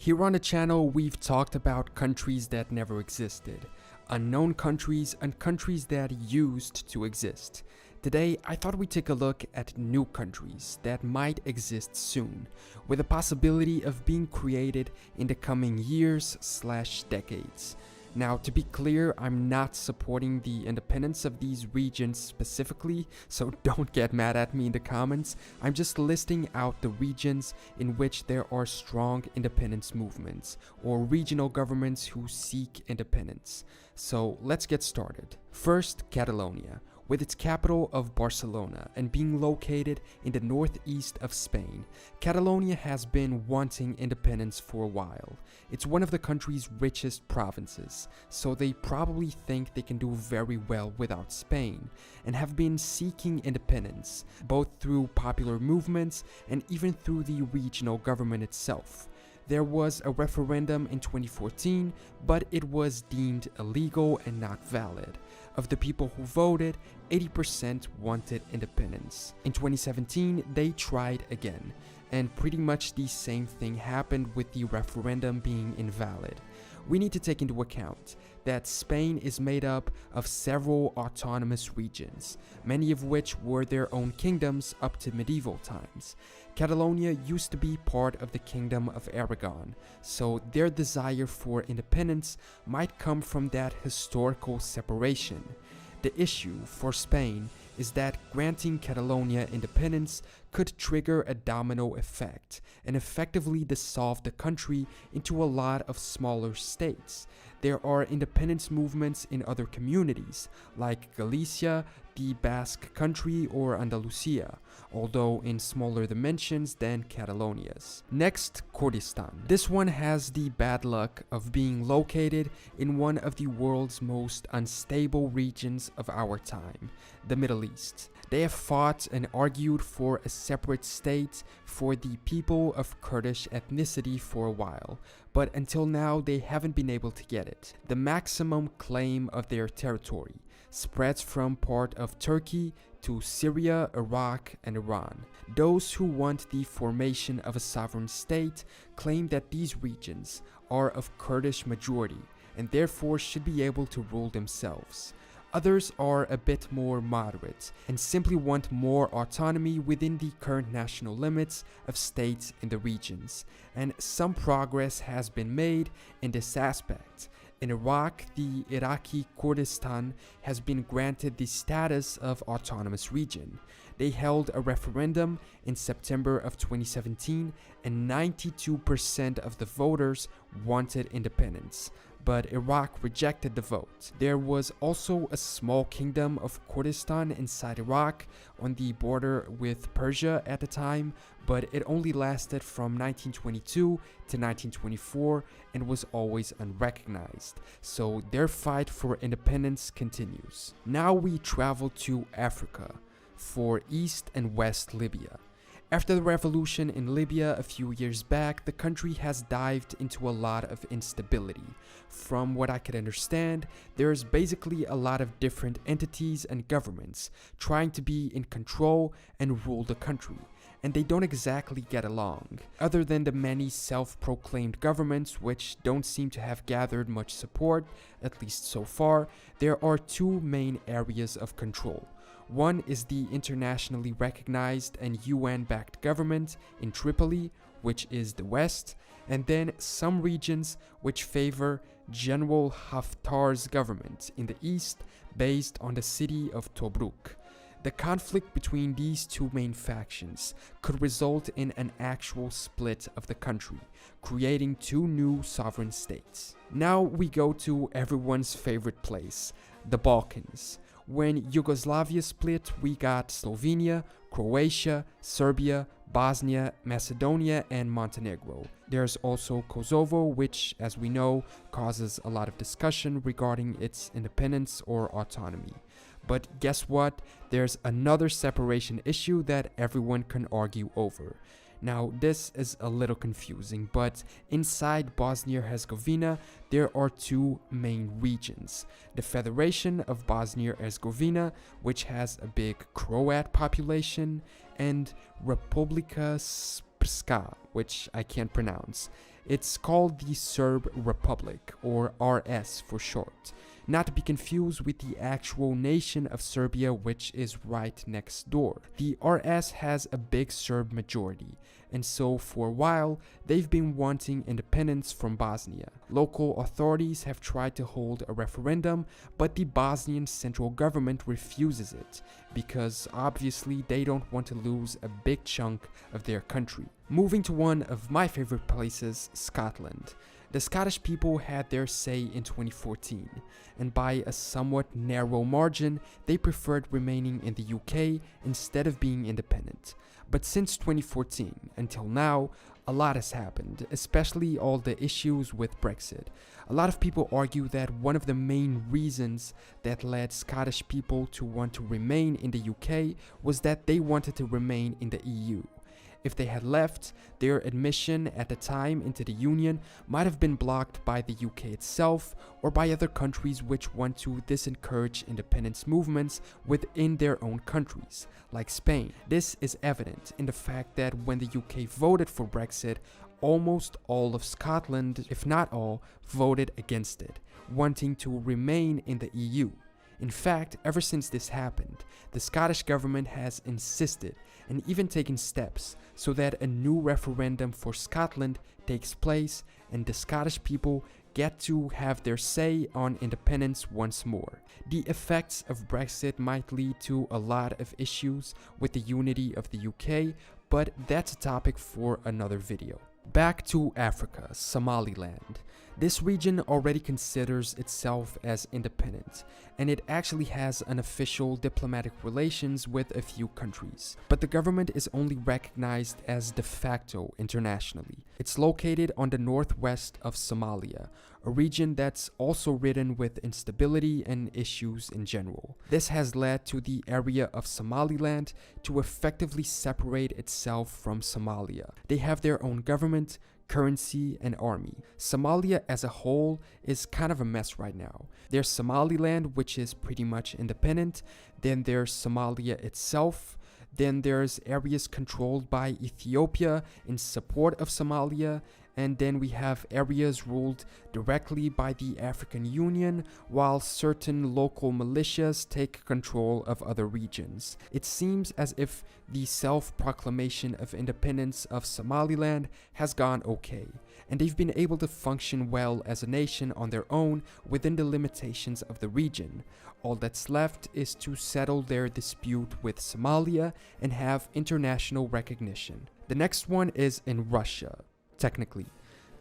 Here on the channel, we've talked about countries that never existed, unknown countries, and countries that used to exist. Today, I thought we'd take a look at new countries that might exist soon, with the possibility of being created in the coming years/decades. Now, to be clear, I'm not supporting the independence of these regions specifically, so don't get mad at me in the comments. I'm just listing out the regions in which there are strong independence movements, or regional governments who seek independence. So let's get started. First, Catalonia, with its capital of Barcelona and being located in the northeast of Spain. Catalonia has been wanting independence for a while. It's one of the country's richest provinces, so they probably think they can do very well without Spain, and have been seeking independence, both through popular movements and even through the regional government itself. There was a referendum in 2014, but it was deemed illegal and not valid. Of the people who voted, 80% wanted independence. In 2017, they tried again, and pretty much the same thing happened with the referendum being invalid. We need to take into account that Spain is made up of several autonomous regions, many of which were their own kingdoms up to medieval times. Catalonia used to be part of the Kingdom of Aragon, so their desire for independence might come from that historical separation. The issue for Spain is that granting Catalonia independence could trigger a domino effect and effectively dissolve the country into a lot of smaller states. There are independence movements in other communities, like Galicia, the Basque Country, or Andalusia, although in smaller dimensions than Catalonia's. Next, Kurdistan. This one has the bad luck of being located in one of the world's most unstable regions of our time, the Middle East. They have fought and argued for a separate state for the people of Kurdish ethnicity for a while, but until now they haven't been able to get it. The maximum claim of their territory spreads from part of Turkey to Syria, Iraq, and Iran. Those who want the formation of a sovereign state claim that these regions are of Kurdish majority and therefore should be able to rule themselves. Others are a bit more moderate and simply want more autonomy within the current national limits of states in the regions, and some progress has been made in this aspect. In Iraq, the Iraqi Kurdistan has been granted the status of autonomous region. They held a referendum in September of 2017 and 92% of the voters wanted independence, but Iraq rejected the vote. There was also a small kingdom of Kurdistan inside Iraq on the border with Persia at the time, but it only lasted from 1922 to 1924 and was always unrecognized, so their fight for independence continues. Now we travel to Africa for East and West Libya. After the revolution in Libya a few years back, the country has dived into a lot of instability. From what I could understand, there's basically a lot of different entities and governments trying to be in control and rule the country, and they don't exactly get along. Other than the many self-proclaimed governments which don't seem to have gathered much support, at least so far, there are two main areas of control. One is the internationally recognized and UN-backed government in Tripoli, which is the West, and then some regions which favor General Haftar's government in the East, based on the city of Tobruk. The conflict between these two main factions could result in an actual split of the country, creating two new sovereign states. Now we go to everyone's favorite place, the Balkans. When Yugoslavia split, we got Slovenia, Croatia, Serbia, Bosnia, Macedonia, and Montenegro. There's also Kosovo, which, as we know, causes a lot of discussion regarding its independence or autonomy. But guess what? There's another separation issue that everyone can argue over. Now, this is a little confusing, but inside Bosnia-Herzegovina, there are two main regions. The Federation of Bosnia-Herzegovina, which has a big Croat population, and Republika Srpska, which I can't pronounce. It's called the Serb Republic, or RS for short, not to be confused with the actual nation of Serbia, which is right next door. The RS has a big Serb majority, and so for a while they've been wanting independence from Bosnia. Local authorities have tried to hold a referendum, but the Bosnian central government refuses it, because obviously they don't want to lose a big chunk of their country. Moving to one of my favorite places, Scotland. The Scottish people had their say in 2014, and by a somewhat narrow margin, they preferred remaining in the UK instead of being independent. But since 2014 until now, a lot has happened, especially all the issues with Brexit. A lot of people argue that one of the main reasons that led Scottish people to want to remain in the UK was that they wanted to remain in the EU. If they had left, their admission at the time into the Union might have been blocked by the UK itself or by other countries which want to disencourage independence movements within their own countries, like Spain. This is evident in the fact that when the UK voted for Brexit, almost all of Scotland, if not all, voted against it, wanting to remain in the EU. In fact, ever since this happened, the Scottish government has insisted and even taken steps so that a new referendum for Scotland takes place and the Scottish people get to have their say on independence once more. The effects of Brexit might lead to a lot of issues with the unity of the UK, but that's a topic for another video. Back to Africa, Somaliland. This region already considers itself as independent, and it actually has unofficial diplomatic relations with a few countries. But the government is only recognized as de facto internationally. It's located on the northwest of Somalia, a region that's also ridden with instability and issues in general. This has led to the area of Somaliland to effectively separate itself from Somalia. They have their own government, currency, and army. Somalia as a whole is kind of a mess right now. There's Somaliland, which is pretty much independent, then there's Somalia itself, then there's areas controlled by Ethiopia in support of Somalia, and then we have areas ruled directly by the African Union, while certain local militias take control of other regions. It seems as if the self-proclamation of independence of Somaliland has gone okay, and they've been able to function well as a nation on their own within the limitations of the region. All that's left is to settle their dispute with Somalia and have international recognition. The next one is in Russia. Technically,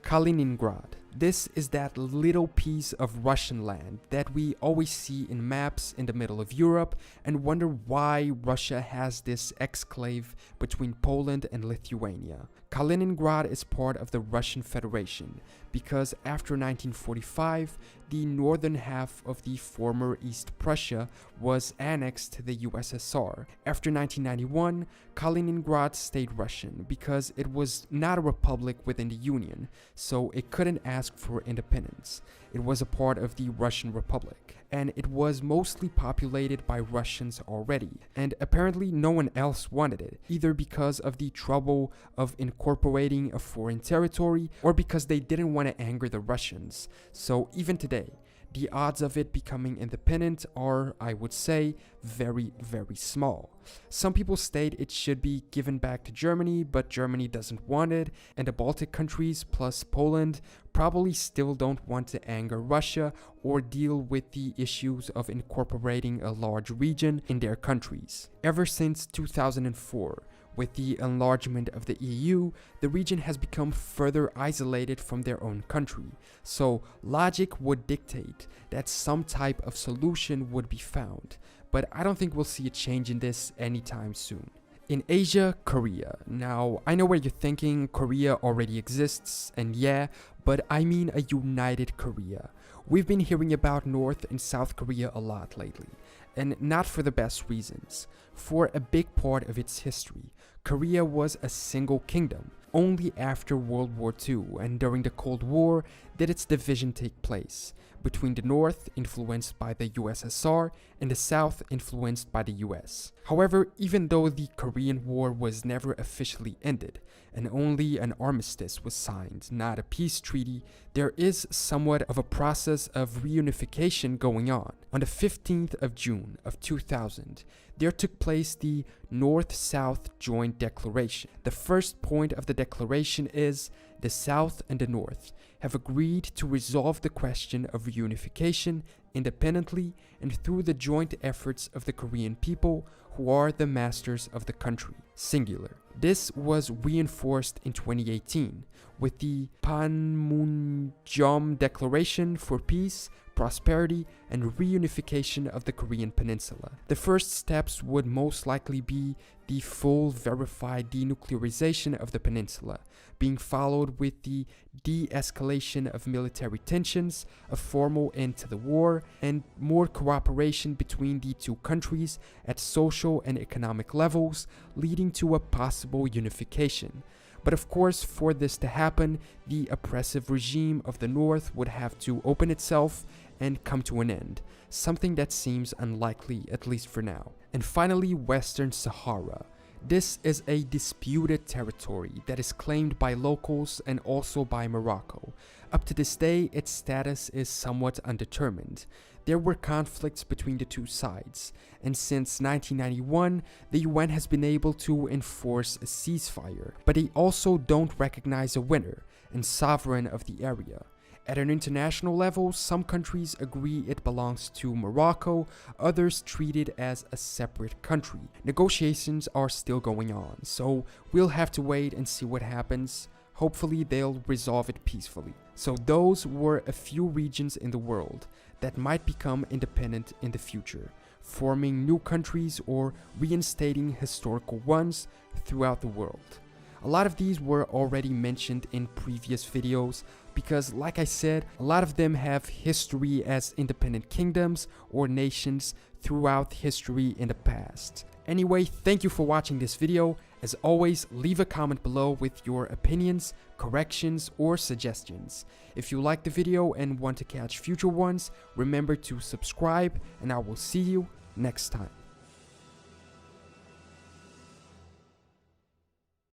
Kaliningrad. This is that little piece of Russian land that we always see in maps in the middle of Europe and wonder why Russia has this exclave between Poland and Lithuania. Kaliningrad is part of the Russian Federation because after 1945, the northern half of the former East Prussia was annexed to the USSR. After 1991, Kaliningrad stayed Russian because it was not a republic within the Union, so it couldn't ask for independence. It was a part of the Russian Republic, and it was mostly populated by Russians already, and apparently no one else wanted it, either because of the trouble of incorporating a foreign territory or because they didn't want to anger the Russians. So even today, the odds of it becoming independent are, I would say, very, very small. Some people state it should be given back to Germany, but Germany doesn't want it, and the Baltic countries plus Poland probably still don't want to anger Russia or deal with the issues of incorporating a large region in their countries. Ever since 2004, with the enlargement of the EU, the region has become further isolated from their own country, so logic would dictate that some type of solution would be found, but I don't think we'll see a change in this anytime soon. In Asia, Korea. Now, I know where you're thinking, Korea already exists, and yeah, but I mean a united Korea. We've been hearing about North and South Korea a lot lately, and not for the best reasons. For a big part of its history, Korea was a single kingdom. Only after World War II and during the Cold War did its division take place. between the north, influenced by the USSR, and the south, influenced by the US. However, even though the Korean War was never officially ended, and only an armistice was signed, not a peace treaty, there is somewhat of a process of reunification going on. On the 15th of June of 2000, there took place the North-South Joint Declaration. The first point of the declaration is the South and the North have agreed to resolve the question of reunification independently and through the joint efforts of the Korean people, who are the masters of the country, singular. This was reinforced in 2018 with the Panmunjom Declaration for Peace, Prosperity, and Reunification of the Korean Peninsula. The first steps would most likely be the full verified denuclearization of the peninsula, being followed with the de-escalation of military tensions, a formal end to the war, and more cooperation between the two countries at social and economic levels, leading to a possible unification. But of course, for this to happen, the oppressive regime of the North would have to open itself and come to an end, something that seems unlikely, at least for now. And finally, Western Sahara. This is a disputed territory that is claimed by locals and also by Morocco. Up to this day, its status is somewhat undetermined. There were conflicts between the two sides, and since 1991, the UN has been able to enforce a ceasefire, but they also don't recognize a winner and sovereign of the area. At an international level, some countries agree it belongs to Morocco, others treat it as a separate country. Negotiations are still going on, so we'll have to wait and see what happens. Hopefully they'll resolve it peacefully. So those were a few regions in the world that might become independent in the future, forming new countries or reinstating historical ones throughout the world. A lot of these were already mentioned in previous videos because, like I said, a lot of them have history as independent kingdoms or nations throughout history in the past. Anyway, thank you for watching this video. As always, leave a comment below with your opinions, corrections, or suggestions. If you liked the video and want to catch future ones, remember to subscribe, and I will see you next time.